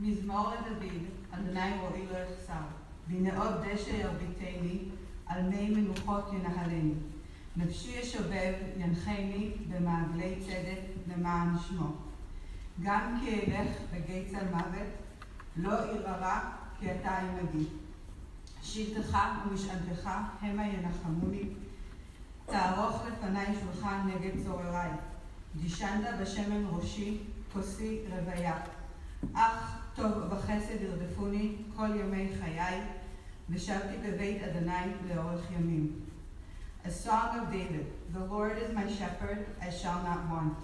מזמור לדוד, אדוני רואי לא יחסר. בנאות דשא ירביטני, על מי מנוחות ינהלני. נפשי ישובב, ינחני, במעגלי צדק למען שמו. גם כי אלך בגיא צל מוות, לא ירא כי אתה עמדי. שבטך ומשענתך המה ינחמוני. תערוך לפני שולחן נגד צורריי. דישנת בשמן ראשי, כוסי רוויה. אך טוב וחסד ירדפוני כל ימי חיי, ושבתי בבית אדוני לאורך ימים. A song of David. The Lord is my shepherd, I shall not want.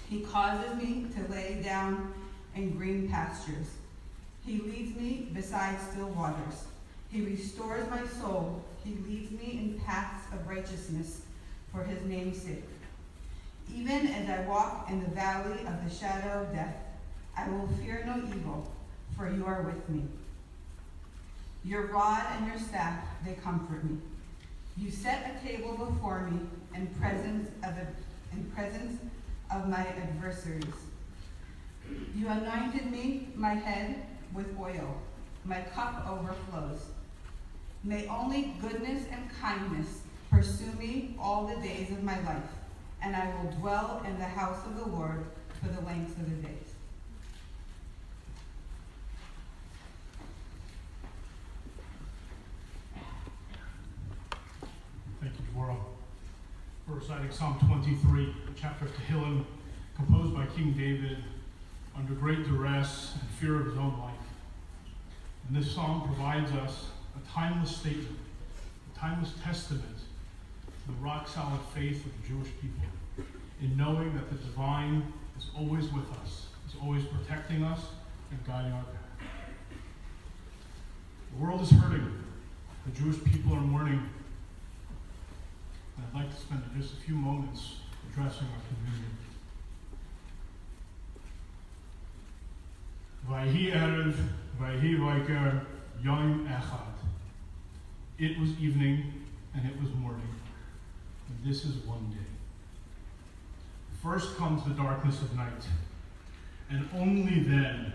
He causes me to lay down in green pastures. He leads me beside still waters. He restores my soul. He leads me in paths of righteousness for his name's sake. Even as I walk in the valley of the shadow of death, I will fear no evil, for you are with me. Your rod and your staff, they comfort me. You set a table before me in presence of my adversaries. You anointed me, my head, with oil. My cup overflows. May only goodness and kindness pursue me all the days of my life, and I will dwell in the house of the Lord for the length of the days. Thank you, Dvorah, for reciting Psalm 23, a chapter of Tehillim, composed by King David under great duress and fear of his own life. And this psalm provides us a timeless statement, a timeless testament to the rock-solid faith of the Jewish people, in knowing that the divine is always with us, is always protecting us and guiding our path. The world is hurting. The Jewish people are mourning. And I'd like to spend just a few moments addressing our community. Vayhi erev, vayhi vaiker, yom echad. It was evening and it was morning, and this is one day. First comes the darkness of night, and only then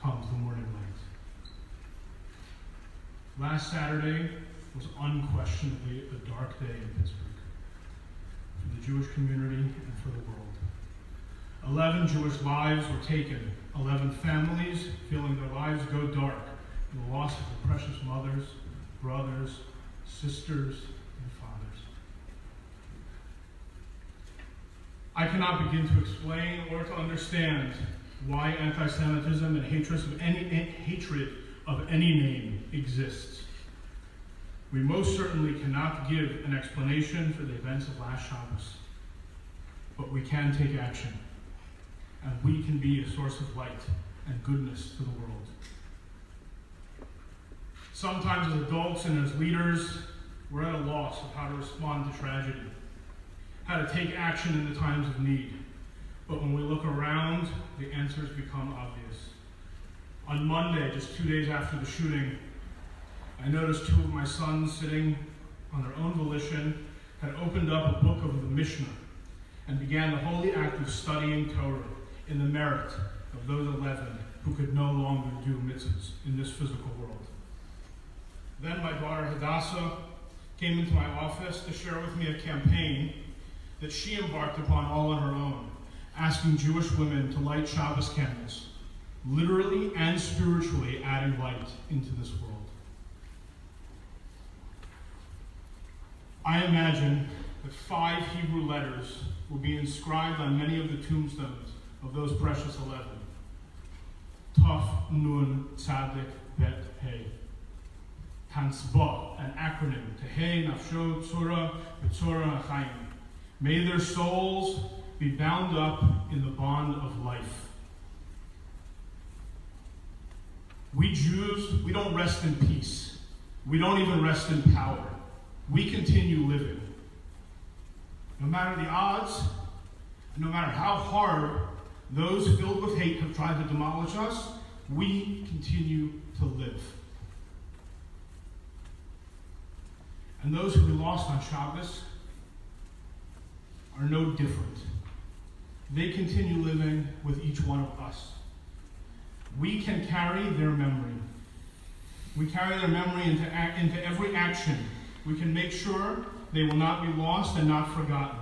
comes the morning light. Last Saturday was unquestionably a dark day in Pittsburgh, for the Jewish community and for the world. 11 Jewish lives were taken, 11 families feeling their lives go dark in the loss of their precious mothers, brothers, sisters, and fathers. I cannot begin to explain or to understand why anti-Semitism and hatred of any name exists. We most certainly cannot give an explanation for the events of last Shabbos, but we can take action, and we can be a source of light and goodness to the world. Sometimes as adults and as leaders, we're at a loss of how to respond to tragedy, how to take action in the times of need. But when we look around, the answers become obvious. On Monday, just 2 days after the shooting, I noticed 2 of my sons sitting on their own volition had opened up a book of the Mishnah and began the holy act of studying Torah in the merit of those 11 who could no longer do mitzvahs in this physical world. Then my daughter Hadassah came into my office to share with me a campaign that she embarked upon all on her own, asking Jewish women to light Shabbos candles, literally and spiritually adding light into this world. I imagine that 5 Hebrew letters will be inscribed on many of the tombstones of those precious 11. Taf Nun Tzadik Bet Hey. Tansba, an acronym, Tehei Nafsho Tzura B'Tzura Chaim. May their souls be bound up in the bond of life. We Jews, we don't rest in peace. We don't even rest in power. We continue living. No matter the odds, no matter how hard those filled with hate have tried to demolish us, we continue to live. And those who we lost on Shabbos are no different. They continue living with each one of us. we can carry their memory. We carry their memory into every action. We can make sure they will not be lost and not forgotten.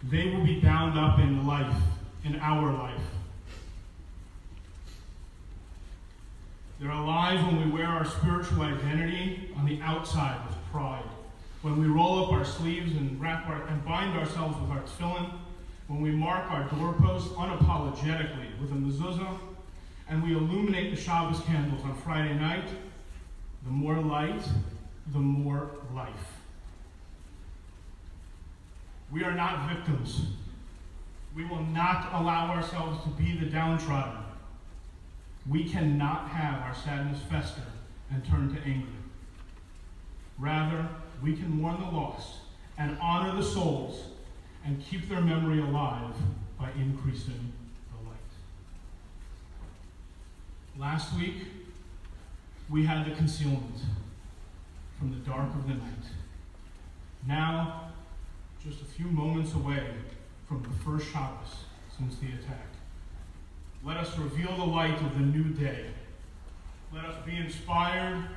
They will be bound up in life, in our life. They're alive when we wear our spiritual identity on the outside with pride. When we roll up our sleeves and bind ourselves with our tefillin. When we mark our doorposts unapologetically with a mezuzah. And we illuminate the Shabbos candles on Friday night. The more light, the more life. We are not victims. We will not allow ourselves to be the downtrodden. We cannot have our sadness fester and turn to anger. Rather, we can mourn the lost and honor the souls and keep their memory alive by increasing the light. Last week, we had the concealment from the dark of the night. Now, just a few moments away from the first Shabbos since the attack. Let us reveal the light of the new day. Let us be inspired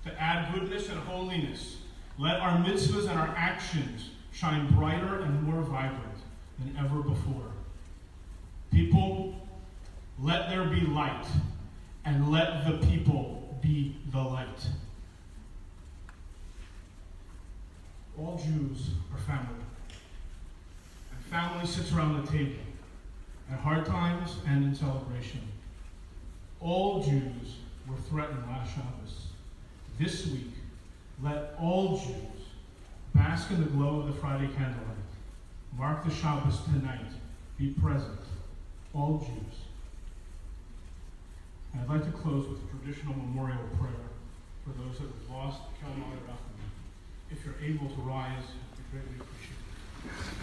to add goodness and holiness. Let our mitzvahs and our actions shine brighter and more vibrant than ever before. People, let there be light, and let the people be the light. All Jews are family. And family sits around the table at hard times and in celebration. All Jews were threatened last Shabbos. This week, let all Jews bask in the glow of the Friday candlelight. Mark the Shabbos tonight. Be present. All Jews. And I'd like to close with a traditional memorial prayer for those that have lost. If you're able to rise, I'd be greatly appreciated.